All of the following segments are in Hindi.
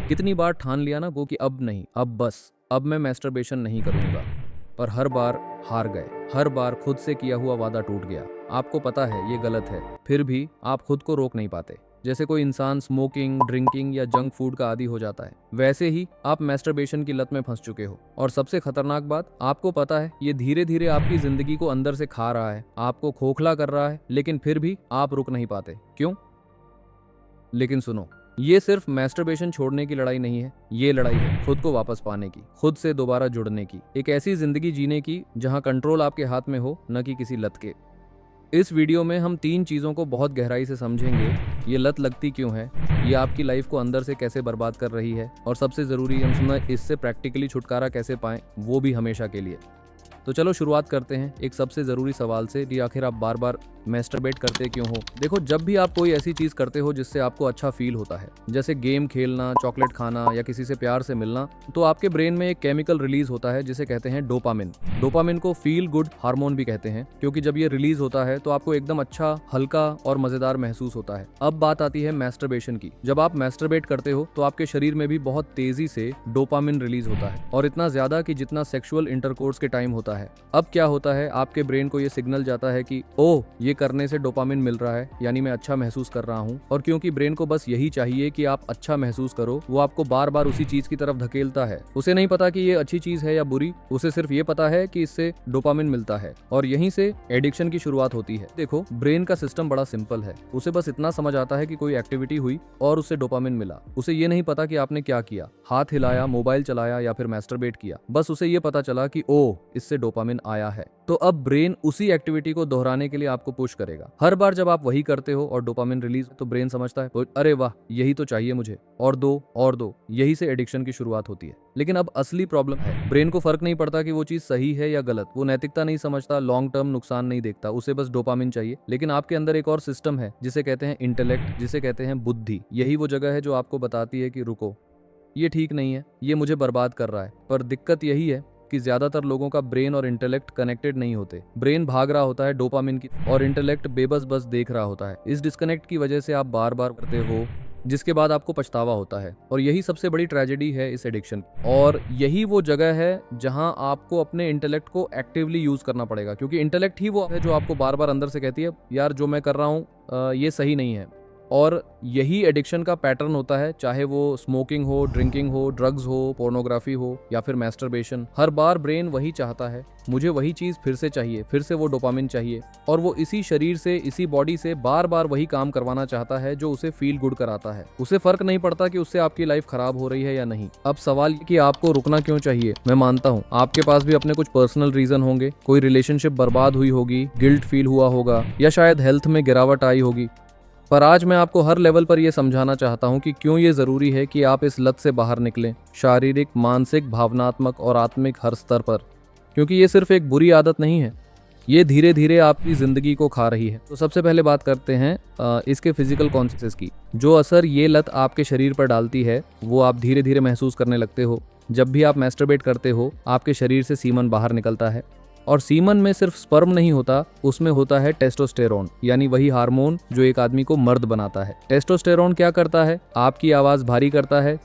कितनी बार ठान लिया ना वो कि अब नहीं, अब बस, अब मैं मैस्टरबेशन नहीं करूंगा। पर हर बार हार गए, हर बार खुद से किया हुआ वादा टूट गया। आपको पता है ये गलत है, फिर भी आप खुद को रोक नहीं पाते। जैसे कोई इंसान स्मोकिंग, ड्रिंकिंग या जंक फूड का आदी हो जाता है, वैसे ही आप मैस्टरबेशन की लत में फंस चुके हो। और सबसे खतरनाक बात, आपको पता है ये धीरे धीरे आपकी जिंदगी को अंदर से खा रहा है, आपको खोखला कर रहा है, लेकिन फिर भी आप रुक नहीं पाते। क्यों? लेकिन सुनो, ये सिर्फ मैस्टरबेशन छोड़ने की लड़ाई नहीं है, ये लड़ाई है खुद को वापस पाने की, खुद से दोबारा जुड़ने की, एक ऐसी जिंदगी जीने की जहां कंट्रोल आपके हाथ में हो, न कि किसी लत के। इस वीडियो में हम 3 चीज़ों को बहुत गहराई से समझेंगे। ये लत लगती क्यों है, ये आपकी लाइफ को अंदर से कैसे बर्बाद कर रही है, और सबसे ज़रूरी हम इससे प्रैक्टिकली छुटकारा कैसे पाएं, वो भी हमेशा के लिए। तो चलो शुरुआत करते हैं एक सबसे ज़रूरी सवाल से कि आखिर आप बार बार मैस्टरबेट करते क्यों हो। देखो, जब भी आप कोई ऐसी चीज़ करते हो जिससे आपको अच्छा फील होता है, जैसे गेम खेलना, चॉकलेट खाना या किसी से प्यार से मिलना, तो आपके ब्रेन में एक केमिकल रिलीज होता है जिसे कहते हैं डोपामिन। डोपामिन को फील गुड हार्मोन भी कहते हैं, क्योंकि जब ये रिलीज होता है तो आपको एकदम अच्छा, हल्का और मज़ेदार महसूस होता है। अब बात आती है मैस्टरबेशन की। जब आप मैस्टरबेट करते हो तो आपके शरीर में भी बहुत तेजी से डोपामिन रिलीज होता है, और इतना ज़्यादा कि जितना सेक्सुअल इंटरकोर्स के टाइम होता है। अब क्या होता है, आपके ब्रेन को ये सिग्नल जाता है कि ओह, ये करने से डोपामिन मिल रहा है, यानी मैं अच्छा महसूस कर रहा हूँ। और क्योंकि ब्रेन को बस यही चाहिए कि आप अच्छा महसूस करो, वो आपको बार बार उसी चीज की तरफ धकेलता है। उसे नहीं पता कि ये अच्छी चीज है या बुरी, उसे सिर्फ ये पता है कि इससे डोपामिन मिलता है, और यहीं से एडिक्शन की शुरुआत होती है। देखो, ब्रेन का सिस्टम बड़ा सिंपल है। उसे बस इतना समझ आता है कि कोई एक्टिविटी हुई और उससे डोपामिन मिला। उसे ये नहीं पता कि आपने क्या किया, हाथ हिलाया, मोबाइल चलाया या फिर मैस्टरबेट किया। बस उसे ये पता चला कि ओह, इससे डोपामिन आया है। तो अब ब्रेन उसी एक्टिविटी को दोहराने के लिए आपको पुश करेगा। हर बार जब आप वही करते हो और डोपामिन रिलीज, तो ब्रेन समझता है अरे वाह, यही तो चाहिए मुझे, और दो। यही से एडिक्शन की शुरुआत होती है। लेकिन अब असली प्रॉब्लम है, ब्रेन को फर्क नहीं पड़ता कि वो चीज सही है या गलत। वो नैतिकता नहीं समझता, लॉन्ग टर्म नुकसान नहीं देखता, उसे बस डोपामिन चाहिए। लेकिन आपके अंदर एक और सिस्टम है जिसे कहते हैं इंटेलेक्ट, जिसे कहते हैं बुद्धि। यही वो जगह है जो आपको बताती है कि रुको, ये ठीक नहीं है, ये मुझे बर्बाद कर रहा है। पर दिक्कत यही है कि ज्यादातर लोगों का ब्रेन और इंटेलेक्ट कनेक्टेड नहीं होते। ब्रेन भाग रहा होता है डोपामिन की, और इंटेलेक्ट बस देख रहा होता है। इस डिस्कनेक्ट की वजह से आप बार बार करते हो, जिसके बाद आपको पछतावा होता है। और यही सबसे बड़ी ट्रेजेडी है इस एडिक्शन। और यही वो जगह है जहां आपको अपने इंटेलेक्ट को एक्टिवली यूज करना पड़ेगा, क्योंकि इंटेलेक्ट ही वो है जो आपको बार बार अंदर से कहती है यार, जो मैं कर रहा हूँ ये सही नहीं है। और यही एडिक्शन का पैटर्न होता है, चाहे वो स्मोकिंग हो, ड्रिंकिंग हो, ड्रग्स हो, पोर्नोग्राफी हो या फिर मैस्टरबेशन। हर बार ब्रेन वही चाहता है, मुझे वही चीज फिर से चाहिए, फिर से वो डोपामिन चाहिए, और वो इसी शरीर से, इसी बॉडी से बार बार वही काम करवाना चाहता है जो उसे फील गुड कराता है। उसे फर्क नहीं पड़ता कि उससे आपकी लाइफ खराब हो रही है या नहीं। अब सवाल ये कि आपको रुकना क्यों चाहिए। मैं मानता हूँ आपके पास भी अपने कुछ पर्सनल रीजन होंगे। कोई रिलेशनशिप बर्बाद हुई होगी, गिल्ट फील हुआ होगा, या शायद हेल्थ में गिरावट आई होगी। पर आज मैं आपको हर लेवल पर यह समझाना चाहता हूं कि क्यों ये जरूरी है कि आप इस लत से बाहर निकलें, शारीरिक, मानसिक, भावनात्मक और आत्मिक हर स्तर पर। क्योंकि ये सिर्फ एक बुरी आदत नहीं है, ये धीरे धीरे आपकी जिंदगी को खा रही है। तो सबसे पहले बात करते हैं इसके फिजिकल कॉन्सिक्वेंसेस की। जो असर ये लत आपके शरीर पर डालती है वो आप धीरे धीरे महसूस करने लगते हो। जब भी आप मैस्टरबेट करते हो, आपके शरीर से सीमन बाहर निकलता है, और सीमन में सिर्फ स्पर्म नहीं होता, उसमें होता है टेस्टोस्टेरोन, यानी वही हार्मोन जो एक आदमी को मर्द बनाता है। टेस्टोस्टेरोन क्या करता है, आपकी आवाज भारी करता है,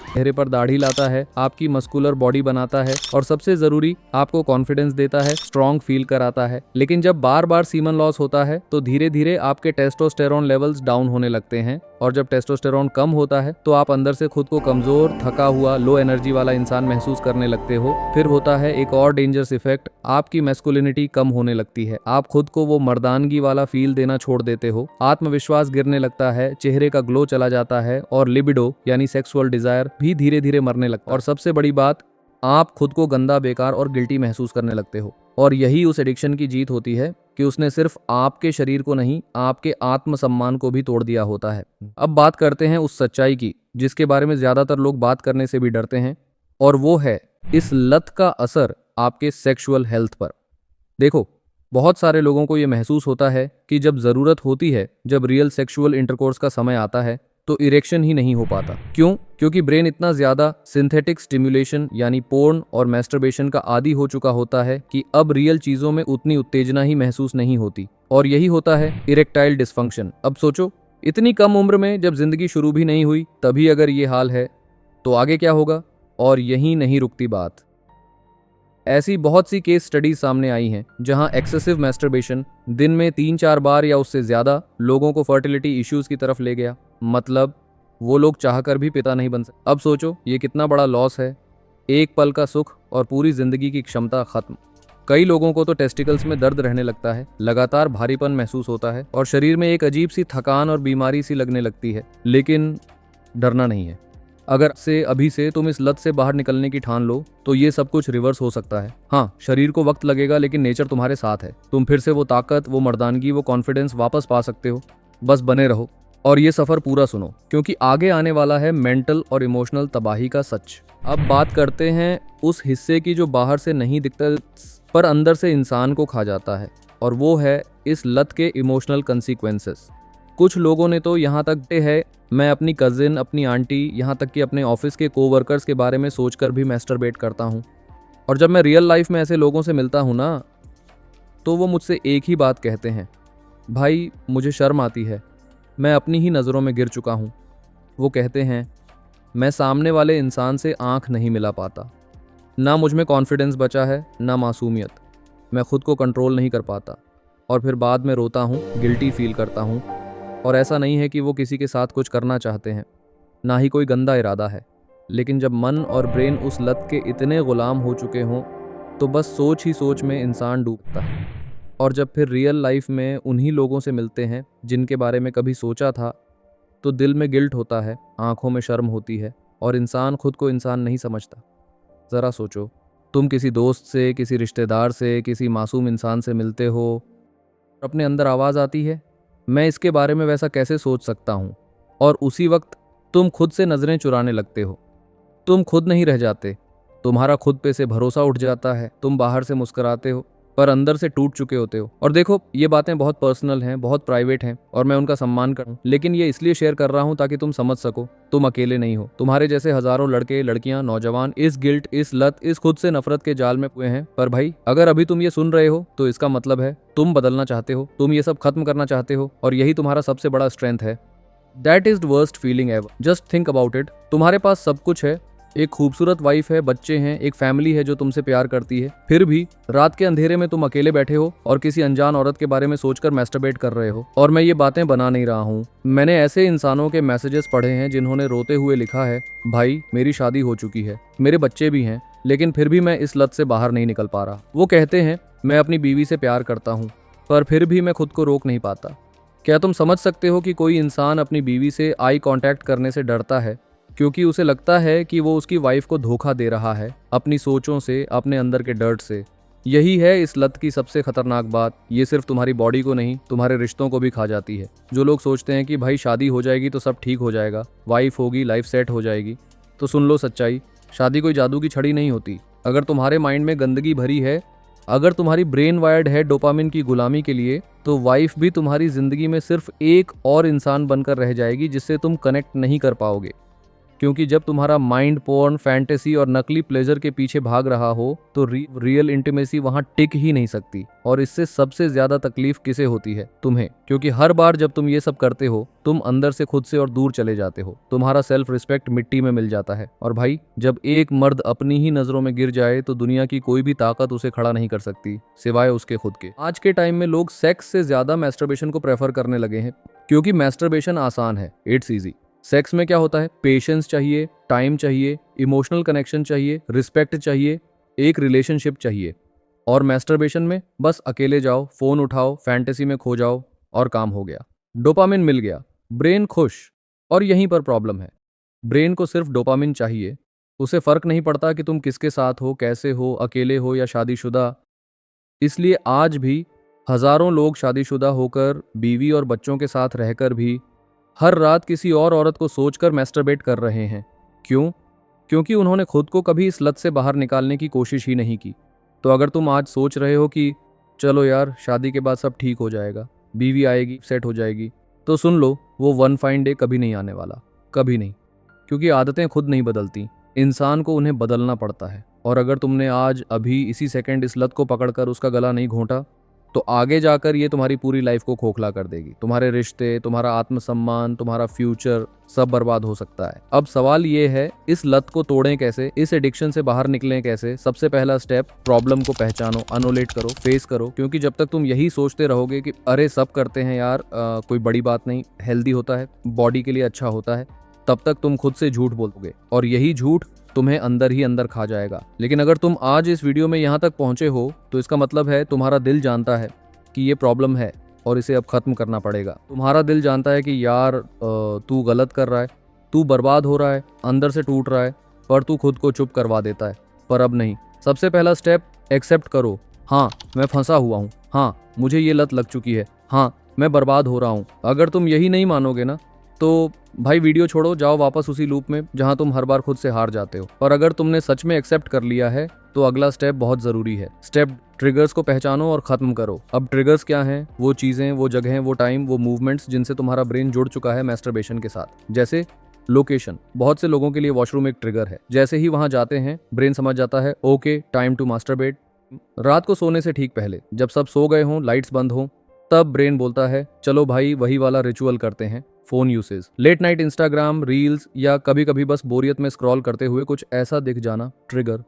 चेहरे पर दाढ़ी लाता है, आपकी मस्कुलर बॉडी बनाता है, और सबसे जरूरी आपको कॉन्फिडेंस देता है, स्ट्रॉन्ग फील कराता है। लेकिन जब बार बार सीमन लॉस होता है तो धीरे धीरे आपके टेस्टोस्टेरोन लेवल्स डाउन होने लगते हैं, और जब टेस्टोस्टेरोन कम होता है तो आप अंदर से खुद को कमजोर, थका हुआ, लो एनर्जी वाला इंसान महसूस करने लगते हो। फिर होता है एक और डेंजरस इफेक्ट, आपकी मैस्कुलिनिटी कम होने लगती है। आप खुद को वो मर्दानगी वाला फील देना छोड़ देते हो, आत्मविश्वास गिरने लगता है, चेहरे का ग्लो चला जाता है, और लिबिडो यानी सेक्सुअल डिजायर भी धीरे धीरे मरने लगता है। और सबसे बड़ी बात, आप खुद को गंदा, बेकार और गिल्टी महसूस करने लगते हो। और यही उस एडिक्शन की जीत होती है कि उसने सिर्फ आपके शरीर को नहीं, आपके आत्मसम्मान को भी तोड़ दिया होता है। अब बात करते हैं उस सच्चाई की जिसके बारे में ज्यादातर लोग बात करने से भी डरते हैं, और वो है इस लत का असर आपके सेक्सुअल हेल्थ पर। देखो, बहुत सारे लोगों को ये महसूस होता है कि जब जरूरत होती है, जब रियल सेक्सुअल इंटरकोर्स का समय आता है, तो इरेक्शन ही नहीं हो पाता। क्यों? क्योंकि ब्रेन इतना ज्यादा सिंथेटिक स्टिमुलेशन यानी पोर्न और मैस्टरबेशन का आदी हो चुका होता है कि अब रियल चीजों में उतनी उत्तेजना ही महसूस नहीं होती, और यही होता है इरेक्टाइल डिस्फंक्शन। अब सोचो, इतनी कम उम्र में जब जिंदगी शुरू भी नहीं हुई तभी अगर ये हाल है तो आगे क्या होगा। और यहीं नहीं रुकती बात। ऐसी बहुत सी केस स्टडीज सामने आई हैं जहां एक्सेसिव मैस्टरबेशन दिन में 3-4 बार या उससे ज्यादा लोगों को फर्टिलिटी इश्यूज की तरफ ले गया। मतलब वो लोग चाहकर भी पिता नहीं बन सकते। अब सोचो ये कितना बड़ा लॉस है। एक पल का सुख और पूरी जिंदगी की क्षमता खत्म। कई लोगों को तो टेस्टिकल्स में दर्द रहने लगता है, लगातार भारीपन महसूस होता है और शरीर में एक अजीब सी थकान और बीमारी सी लगने लगती है। लेकिन डरना नहीं है। अगर से अभी से तुम इस लत से बाहर निकलने की ठान लो तो ये सब कुछ रिवर्स हो सकता है। हाँ, शरीर को वक्त लगेगा लेकिन नेचर तुम्हारे साथ है। तुम फिर से वो ताकत, वो मर्दानगी, वो कॉन्फिडेंस वापस पा सकते हो। बस बने रहो और ये सफर पूरा सुनो, क्योंकि आगे आने वाला है मेंटल और इमोशनल तबाही का सच। अब बात करते हैं उस हिस्से की जो बाहर से नहीं दिखता पर अंदर से इंसान को खा जाता है, और वो है इस लत के इमोशनल कंसीक्वेंसेस। कुछ लोगों ने तो यहाँ तक है, मैं अपनी कजिन, अपनी आंटी, यहाँ तक कि अपने ऑफिस के कोवर्कर्स के बारे में सोचकर भी मैस्टरबेट करता हूँ। और जब मैं रियल लाइफ में ऐसे लोगों से मिलता हूँ ना, तो वो मुझसे एक ही बात कहते हैं, भाई मुझे शर्म आती है, मैं अपनी ही नज़रों में गिर चुका हूँ। वो कहते हैं, मैं सामने वाले इंसान से आंख नहीं मिला पाता, ना मुझ में कॉन्फिडेंस बचा है, ना मासूमियत। मैं खुद को कंट्रोल नहीं कर पाता और फिर बाद में रोता हूँ, गिल्टी फील करता हूँ। और ऐसा नहीं है कि वो किसी के साथ कुछ करना चाहते हैं, ना ही कोई गंदा इरादा है, लेकिन जब मन और ब्रेन उस लत के इतने गुलाम हो चुके हों तो बस सोच ही सोच में इंसान डूबता है। और जब फिर रियल लाइफ में उन्हीं लोगों से मिलते हैं जिनके बारे में कभी सोचा था, तो दिल में गिल्ट होता है, आंखों में शर्म होती है और इंसान खुद को इंसान नहीं समझता। ज़रा सोचो, तुम किसी दोस्त से, किसी रिश्तेदार से, किसी मासूम इंसान से मिलते हो, अपने अंदर आवाज़ आती है, मैं इसके बारे में वैसा कैसे सोच सकता हूँ। और उसी वक्त तुम खुद से नज़रें चुराने लगते हो। तुम खुद नहीं रह जाते, तुम्हारा खुद पे से भरोसा उठ जाता है। तुम बाहर से मुस्कुराते हो पर अंदर से टूट चुके होते हो। और देखो, ये बातें बहुत पर्सनल हैं, बहुत प्राइवेट हैं और मैं उनका सम्मान करूँ, लेकिन ये इसलिए शेयर कर रहा हूँ ताकि तुम समझ सको तुम अकेले नहीं हो। तुम्हारे जैसे हजारों लड़के, लड़कियां, नौजवान इस गिल्ट, इस लत, इस खुद से नफरत के जाल में हुए हैं। पर भाई, अगर अभी तुम ये सुन रहे हो तो इसका मतलब है तुम बदलना चाहते हो, तुम ये सब खत्म करना चाहते हो और यही तुम्हारा सबसे बड़ा स्ट्रेंथ है। That is the worst feeling ever. Just think about it. तुम्हारे पास सब कुछ है, एक खूबसूरत वाइफ है, बच्चे हैं, एक फैमिली है जो तुमसे प्यार करती है, फिर भी रात के अंधेरे में तुम अकेले बैठे हो और किसी अनजान औरत के बारे में सोचकर मैस्टरबेट कर रहे हो। और मैं ये बातें बना नहीं रहा हूँ, मैंने ऐसे इंसानों के मैसेजेस पढ़े हैं जिन्होंने रोते हुए लिखा है, भाई मेरी शादी हो चुकी है, मेरे बच्चे भी हैं, लेकिन फिर भी मैं इस लत से बाहर नहीं निकल पा रहा। वो कहते हैं, मैं अपनी बीवी से प्यार करता हूँ पर फिर भी मैं खुद को रोक नहीं पाता। क्या तुम समझ सकते हो कि कोई इंसान अपनी बीवी से आई कांटेक्ट करने से डरता है क्योंकि उसे लगता है कि वो उसकी वाइफ को धोखा दे रहा है, अपनी सोचों से, अपने अंदर के डर्ट से। यही है इस लत की सबसे खतरनाक बात। ये सिर्फ तुम्हारी बॉडी को नहीं, तुम्हारे रिश्तों को भी खा जाती है। जो लोग सोचते हैं कि भाई शादी हो जाएगी तो सब ठीक हो जाएगा, वाइफ होगी, लाइफ सेट हो जाएगी, तो सुन लो सच्चाई, शादी कोई जादू की छड़ी नहीं होती। अगर तुम्हारे माइंड में गंदगी भरी है, अगर तुम्हारी ब्रेन वायर्ड है डोपामिन की गुलामी के लिए, तो वाइफ भी तुम्हारी जिंदगी में सिर्फ एक और इंसान बनकर रह जाएगी जिससे तुम कनेक्ट नहीं कर पाओगे। क्योंकि जब तुम्हारा माइंड पोर्न, फैंटेसी और नकली प्लेजर के पीछे भाग रहा हो तो रियल इंटीमेसी वहां टिक ही नहीं सकती। और इससे सबसे ज्यादा तकलीफ किसे होती है? तुम्हें। क्योंकि हर बार जब तुम ये सब करते हो, तुम अंदर से खुद से और दूर चले जाते हो, तुम्हारा सेल्फ रिस्पेक्ट मिट्टी में मिल जाता है। और भाई, जब एक मर्द अपनी ही नजरों में गिर जाए तो दुनिया की कोई भी ताकत उसे खड़ा नहीं कर सकती सिवाय उसके खुद के। आज के टाइम में लोग सेक्स से ज्यादा मैस्टरबेशन को प्रेफर करने लगे हैं क्योंकि मैस्टरबेशन आसान है, इट्स ईजी। सेक्स में क्या होता है? पेशेंस चाहिए, टाइम चाहिए, इमोशनल कनेक्शन चाहिए, रिस्पेक्ट चाहिए, एक रिलेशनशिप चाहिए। और मैस्टरबेशन में बस अकेले जाओ, फोन उठाओ, फैंटेसी में खो जाओ और काम हो गया। डोपामिन मिल गया, ब्रेन खुश। और यहीं पर प्रॉब्लम है, ब्रेन को सिर्फ डोपामिन चाहिए, उसे फर्क नहीं पड़ता कि तुम किसके साथ हो, कैसे हो, अकेले हो या शादीशुदा। इसलिए आज भी हजारों लोग शादीशुदा होकर, बीवी और बच्चों के साथ रहकर भी हर रात किसी और औरत को सोचकर मैस्टरबेट कर रहे हैं। क्यों? क्योंकि उन्होंने खुद को कभी इस लत से बाहर निकालने की कोशिश ही नहीं की। तो अगर तुम आज सोच रहे हो कि चलो यार, शादी के बाद सब ठीक हो जाएगा, बीवी आएगी, सेट हो जाएगी, तो सुन लो, वो वन फाइन डे कभी नहीं आने वाला, कभी नहीं। क्योंकि आदतें खुद नहीं बदलती, इंसान को उन्हें बदलना पड़ता है। और अगर तुमने आज, अभी, इसी सेकंड इस लत को पकड़कर उसका गला नहीं घोंटा तो आगे जाकर ये तुम्हारी पूरी लाइफ को खोखला कर देगी। तुम्हारे रिश्ते, तुम्हारा आत्मसम्मान, तुम्हारा फ्यूचर सब बर्बाद हो सकता है। अब सवाल ये है, इस लत को तोड़ें कैसे, इस एडिक्शन से बाहर निकलें कैसे? सबसे पहला स्टेप, प्रॉब्लम को पहचानो, अनोलेट करो, फेस करो। क्योंकि जब तक तुम यही सोचते रहोगे कि अरे सब करते हैं यार, कोई बड़ी बात नहीं, हेल्दी होता है, बॉडी के लिए अच्छा होता है, तब तक तुम खुद से झूठ बोलोगे और यही झूठ तुम्हें अंदर ही अंदर खा जाएगा। लेकिन अगर तुम आज इस वीडियो में यहाँ तक पहुंचे हो तो इसका मतलब है तुम्हारा दिल जानता है कि ये प्रॉब्लम है और इसे अब खत्म करना पड़ेगा। तुम्हारा दिल जानता है कि यार तू गलत कर रहा है, तू बर्बाद हो रहा है, अंदर से टूट रहा है, पर तू खुद को चुप करवा देता है। पर अब नहीं। सबसे पहला स्टेप, एक्सेप्ट करो। हाँ, मैं फंसा हुआ हूँ। हाँ, मुझे ये लत लग चुकी है। हाँ, मैं बर्बाद हो रहा हूँ। अगर तुम यही नहीं मानोगे ना तो भाई वीडियो छोड़ो, जाओ वापस उसी लूप में जहां तुम हर बार खुद से हार जाते हो। और अगर तुमने सच में एक्सेप्ट कर लिया है तो अगला स्टेप बहुत जरूरी है। स्टेप, ट्रिगर्स को पहचानो और खत्म करो। अब ट्रिगर्स क्या हैं? वो चीजें, वो जगहें, वो टाइम, वो मूवमेंट्स जिनसे तुम्हारा ब्रेन जुड़ चुका है मैस्टरबेशन के साथ। जैसे लोकेशन, बहुत से लोगों के लिए वॉशरूम एक ट्रिगर है। जैसे ही वहां जाते हैं ब्रेन समझ जाता है ओके टाइम टू मास्टरबेट। रात को सोने से ठीक पहले, जब सब सो गए हों, लाइट्स बंद हों, तब ब्रेन बोलता है चलो भाई वही वाला रिचुअल करते हैं। Phone usage, late night Instagram reels या कभी कभी बस बोरियत में स्क्रॉल करते हुए कुछ ऐसा दिख जाना, ट्रिगर।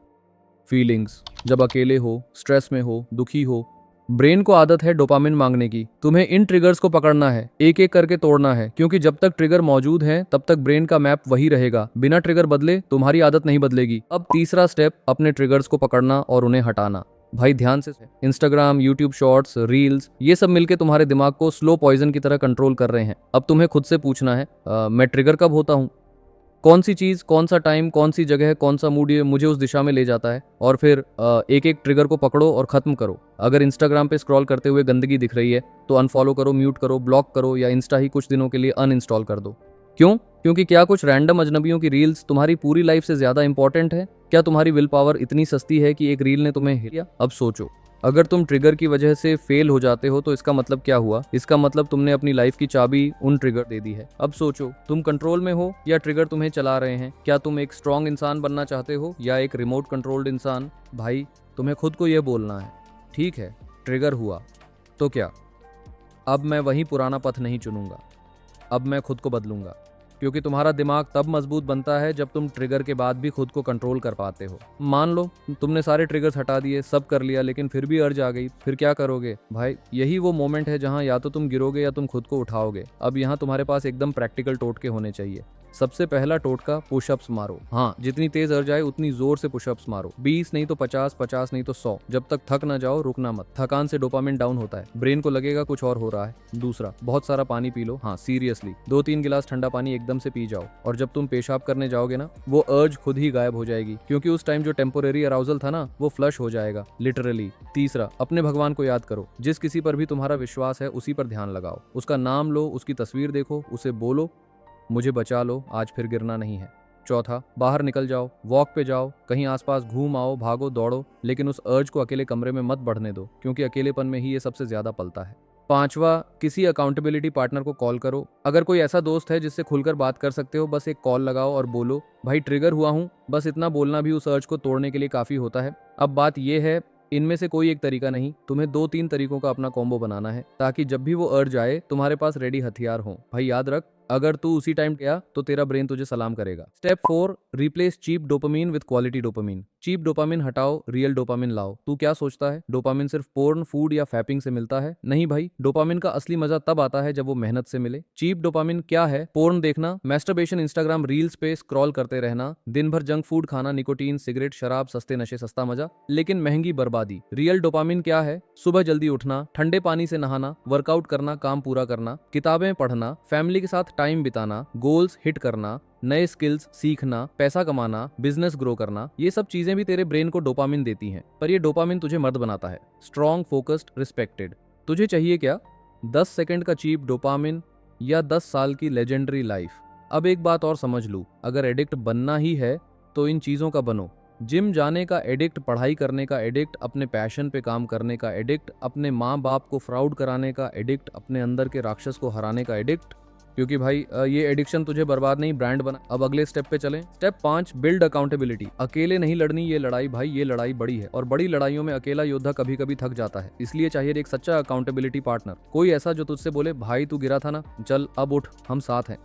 फीलिंग्स, जब अकेले हो, स्ट्रेस में हो, दुखी हो, ब्रेन को आदत है डोपामिन मांगने की। तुम्हें इन ट्रिगर्स को पकड़ना है, एक एक करके तोड़ना है, क्योंकि जब तक ट्रिगर मौजूद है तब तक ब्रेन का मैप वही रहेगा। बिना ट्रिगर बदले तुम्हारी आदत नहीं बदलेगी। अब तीसरा स्टेप, अपने ट्रिगर्स को पकड़ना और उन्हें हटाना। भाई ध्यान से, इंस्टाग्राम, यूट्यूब शॉर्ट्स, रील्स, ये सब मिलके तुम्हारे दिमाग को स्लो पॉइजन की तरह कंट्रोल कर रहे हैं। अब तुम्हें खुद से पूछना है मैं ट्रिगर कब होता हूँ? कौन सी चीज, कौन सा टाइम, कौन सी जगह, कौन सा मूड मुझे उस दिशा में ले जाता है? और फिर एक एक ट्रिगर को पकड़ो और खत्म करो। अगर इंस्टाग्राम पे स्क्रॉल करते हुए गंदगी दिख रही है तो अनफॉलो करो, म्यूट करो, ब्लॉक करो, या इंस्टा ही कुछ दिनों के लिए अनइंस्टॉल कर दो। क्यों? क्योंकि क्या कुछ रैंडम अजनबियों की रील्स तुम्हारी पूरी लाइफ से ज्यादा इंपॉर्टेंट है? क्या तुम्हारी विल पावर इतनी सस्ती है कि एक रील ने तुम्हें हिल दिया? अब सोचो, अगर तुम ट्रिगर की वजह से फेल हो जाते हो तो इसका मतलब क्या हुआ? इसका मतलब तुमने अपनी लाइफ की चाबी उन ट्रिगर दे दी है। अब सोचो, तुम कंट्रोल में हो या ट्रिगर तुम्हें चला रहे हैं? क्या तुम एक स्ट्रांग इंसान बनना चाहते हो या एक रिमोट कंट्रोल्ड इंसान? भाई तुम्हें खुद को यह बोलना है, ठीक है ट्रिगर हुआ तो क्या, अब मैं वही पुराना पथ नहीं चुनूंगा, अब मैं खुद को बदलूंगा। क्योंकि तुम्हारा दिमाग तब मजबूत बनता है जब तुम ट्रिगर के बाद भी खुद को कंट्रोल कर पाते हो। मान लो तुमने सारे ट्रिगर्स हटा दिए, सब कर लिया, लेकिन फिर भी अर्ज आ गई, फिर क्या करोगे? भाई यही वो मोमेंट है जहां या तो तुम गिरोगे या तुम खुद को उठाओगे। अब यहाँ तुम्हारे पास एकदम प्रैक्टिकल टोटके होने चाहिए। सबसे पहला टोटका, पुशअप्स मारो। हाँ, जितनी तेज अर्ज आए उतनी जोर से पुशअप्स मारो। 20 नहीं तो 50, 50 नहीं तो 100। जब तक थक ना जाओ रुकना मत। थकान से डोपामिन डाउन होता है, ब्रेन को लगेगा कुछ और हो रहा है। दूसरा, बहुत सारा पानी पी लो। हाँ सीरियसली, 2-3 गिलास ठंडा पानी एकदम से पी जाओ। और जब तुम पेशाब करने जाओगे ना, वो अर्ज खुद ही गायब हो जाएगी, क्योंकि उस टाइम जो टेम्पोरेरी अराउजल था ना, वो फ्लश हो जाएगा लिटरली। तीसरा, अपने भगवान को याद करो। जिस किसी पर भी तुम्हारा विश्वास है उसी पर ध्यान लगाओ। उसका नाम लो, उसकी तस्वीर देखो, उसे बोलो मुझे बचा लो, आज फिर गिरना नहीं है। चौथा, बाहर निकल जाओ, वॉक पे जाओ, कहीं आसपास घूम आओ, भागो दौड़ो, लेकिन उस अर्ज को अकेले कमरे में मत बढ़ने दो, क्योंकि अकेलेपन में ही ये सबसे ज्यादा पलता है। पांचवा, किसी अकाउंटेबिलिटी पार्टनर को कॉल करो। अगर कोई ऐसा दोस्त है जिससे खुलकर बात कर सकते हो, बस एक कॉल लगाओ और बोलो भाई ट्रिगर हुआ हूँ। बस इतना बोलना भी उस अर्ज को तोड़ने के लिए काफी होता है। अब बात यह है, इनमें से कोई एक तरीका नहीं, तुम्हें 2-3 तरीकों का अपना कॉम्बो बनाना है, ताकि जब भी वो अर्ज आए तुम्हारे पास रेडी हथियार हो। भाई याद रख, अगर तू उसी टाइम गया तो तेरा ब्रेन तुझे सलाम करेगा। Step 4, replace cheap dopamine with quality dopamine. Cheap dopamine हटाओ, रियल डोपामिन लाओ। तू क्या सोचता है डोपामिन सिर्फ पोर्न, फूड या फैपिंग से मिलता है? नहीं भाई, डोपामिन का असली मजा तब आता है जब वो मेहनत से मिले। चीप डोपामिन क्या है? पोर्न देखना, मैस्टरबेशन, इंस्टाग्राम रील्स पे स्क्रॉल करते रहना, दिन भर जंक फूड खाना, निकोटीन, सिगरेट, शराब, सस्ते नशे, सस्ता मजा लेकिन महंगी बर्बादी। रियल डोपामिन क्या है? सुबह जल्दी उठना, ठंडे पानी से नहाना, वर्कआउट करना, काम पूरा करना, किताबें पढ़ना, फैमिली के साथ टाइम बिताना, गोल्स हिट करना, नए स्किल्स सीखना, पैसा कमाना, बिजनेस ग्रो करना। ये सब चीजें भी तेरे ब्रेन को डोपामिन देती हैं, पर ये डोपामिन तुझे मर्द बनाता है। Strong, focused, respected. तुझे चाहिए क्या? 10 सेकंड का चीप डोपामिन या 10 साल की लेजेंडरी लाइफ? अब एक बात और समझ लूं, अगर एडिक्ट बनना ही है तो इन चीजों का बनो। जिम जाने का एडिक्ट, पढ़ाई करने का एडिक्ट, अपने पैशन पे काम करने का एडिक्ट, अपने माँ बाप को फ्राउड कराने का एडिक्ट, अपने अंदर के राक्षस को हराने का एडिक्ट। क्योंकि भाई ये एडिक्शन तुझे बर्बाद नहीं ब्रांड बना। अब अगले स्टेप पे चलें। Step 5, build accountability. अकेले नहीं लड़नी ये लड़ाई भाई, ये लड़ाई बड़ी है और बड़ी लड़ाइयों में अकेला योद्धा कभी कभी थक जाता है। इसलिए चाहिए एक सच्चा अकाउंटेबिलिटी पार्टनर, कोई ऐसा जो तुझसे बोले भाई तू गिरा था ना, चल अब उठ, हम साथ हैं।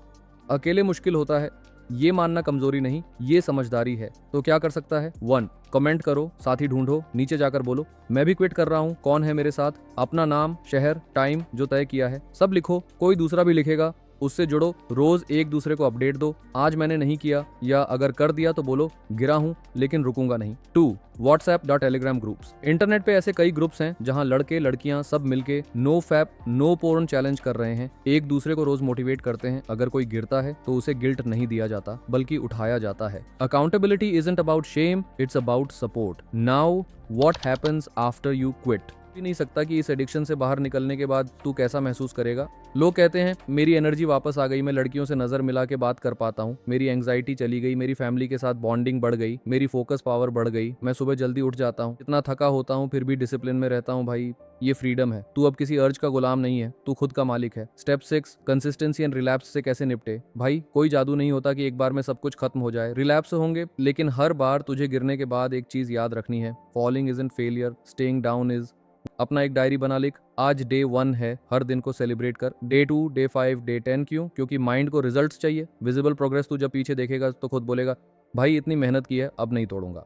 अकेले मुश्किल होता है, ये मानना कमजोरी नहीं, ये समझदारी है। तो क्या कर सकता है? 1, कमेंट करो, साथी ढूंढो, नीचे जाकर बोलो मैं भी क्विट कर रहा हूँ, कौन है मेरे साथ। अपना नाम, शहर, टाइम जो तय किया है सब लिखो, कोई दूसरा भी लिखेगा, उससे जुड़ो, रोज एक दूसरे को अपडेट दो, आज मैंने नहीं किया, या अगर कर दिया तो बोलो गिरा हूं लेकिन रुकूंगा नहीं। 2, WhatsApp dot Telegram groups. Internet पे ऐसे कई ग्रुप्स हैं जहां लड़के लड़कियां सब मिलके no fap no porn challenge कर रहे हैं, एक दूसरे को रोज मोटिवेट करते हैं। अगर कोई गिरता है तो उसे गिल्ट नहीं दिया जाता बल्कि उठाया जाता है। Accountability isn't about shame, it's about support. Now what happens after you quit. नहीं सकता कि इस एडिक्शन से बाहर निकलने के बाद तू कैसा महसूस करेगा। लोग कहते हैं मेरी एनर्जी वापस आ गई, मैं लड़कियों से नजर मिला के बात कर पाता हूँ, मेरी एंग्जाइटी चली गई, मेरी फैमिली के साथ बॉन्डिंग बढ़ गई, मेरी फोकस पावर बढ़ गई, मैं सुबह जल्दी उठ जाता हूँ, इतना थका होता हूँ फिर भी डिसिप्लिन में रहता हूँ। भाई ये फ्रीडम है, तू अब किसी अर्ज का गुलाम नहीं है, तू खुद का मालिक है। स्टेप 6, कंसिस्टेंसी एंड रिलैप्स से कैसे निपटे। भाई कोई जादू नहीं होता कि एक बार में सब कुछ खत्म हो जाए, रिलैप्स होंगे, लेकिन हर बार तुझे गिरने के बाद एक चीज याद रखनी है, falling isn't failure, staying down is. अपना एक डायरी बना, लिख आज डे 1 है, हर दिन को सेलिब्रेट कर। डे 2, डे 5, डे 10 क्यों? क्योंकि माइंड को रिजल्ट्स चाहिए, विजिबल प्रोग्रेस। तू जब पीछे देखेगा तो खुद बोलेगा भाई इतनी मेहनत की है, अब नहीं तोड़ूंगा।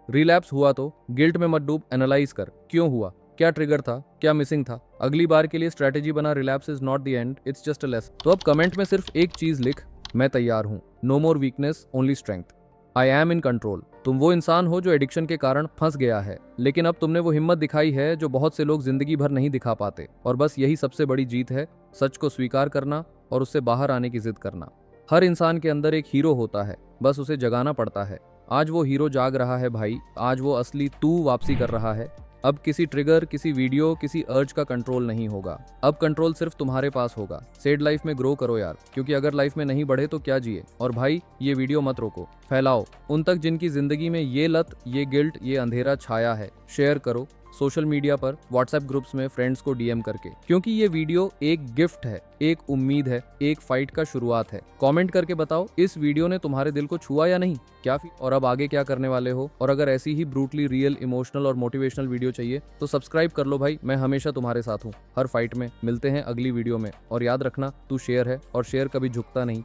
रिलैप्स हुआ तो गिल्ट में मत डूब, एनालाइज कर क्यों हुआ, क्या ट्रिगर था, क्या मिसिंग था, अगली बार के लिए स्ट्रेटेजी बना। Relapse is not the end, it's just a lesson. तो अब कमेंट में सिर्फ एक चीज लिख, मैं तैयार हूं, no more weakness only strength, I am in control. तुम वो इंसान हो जो एडिक्शन के कारण फंस गया है, लेकिन अब तुमने वो हिम्मत दिखाई है जो बहुत से लोग जिंदगी भर नहीं दिखा पाते। और बस यही सबसे बड़ी जीत है, सच को स्वीकार करना और उससे बाहर आने की जिद करना। हर इंसान के अंदर एक हीरो होता है, बस उसे जगाना पड़ता है। आज वो हीरो जाग रहा है भाई, आज वो असली तू वापसी कर रहा है। अब किसी ट्रिगर, किसी वीडियो, किसी अर्ज का कंट्रोल नहीं होगा, अब कंट्रोल सिर्फ तुम्हारे पास होगा। सेड लाइफ में ग्रो करो यार, क्योंकि अगर लाइफ में नहीं बढ़े तो क्या जिए। और भाई ये वीडियो मत रोको, फैलाओ उन तक जिनकी जिंदगी में ये लत, ये गिल्ट, ये अंधेरा छाया है। शेयर करो सोशल मीडिया पर, व्हाट्सएप ग्रुप्स में, फ्रेंड्स को डीएम करके, क्योंकि ये वीडियो एक गिफ्ट है, एक उम्मीद है, एक फाइट का शुरुआत है। कमेंट करके बताओ इस वीडियो ने तुम्हारे दिल को छुआ या नहीं, क्या और अब आगे क्या करने वाले हो। और अगर ऐसी ही ब्रूटली रियल, इमोशनल और मोटिवेशनल वीडियो चाहिए तो सब्सक्राइब कर लो भाई, मैं हमेशा तुम्हारे साथ हूँ हर फाइट में। मिलते हैं अगली वीडियो में, और याद रखना तू शेयर है और शेयर कभी झुकता नहीं।